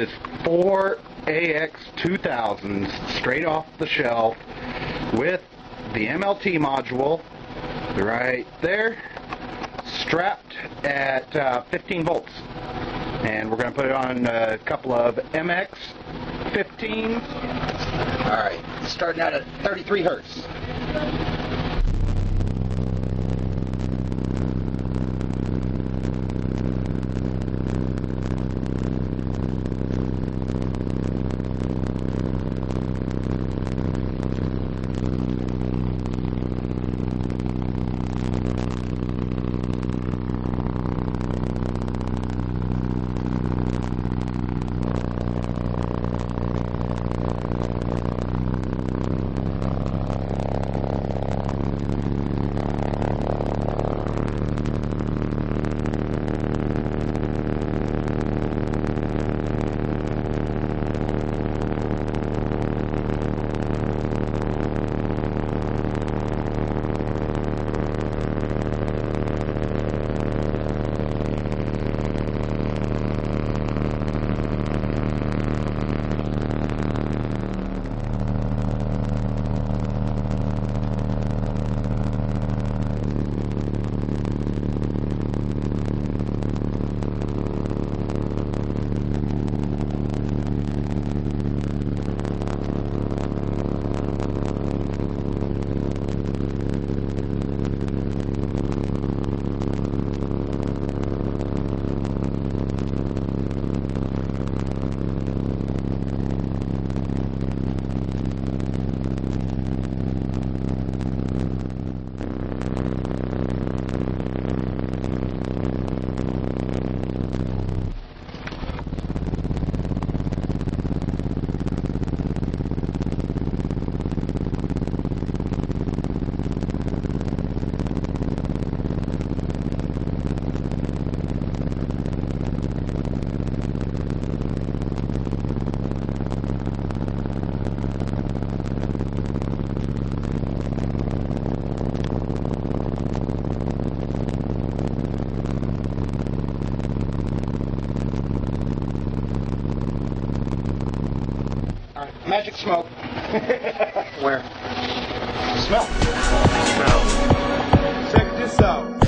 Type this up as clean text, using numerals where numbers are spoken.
is 4 AX2000s straight off the shelf with the MLT module right there, strapped at 15 volts. And we're going to put it on a couple of MX15s. Alright, starting out at 33 hertz. Magic smoke. Where? Smell. Check this out.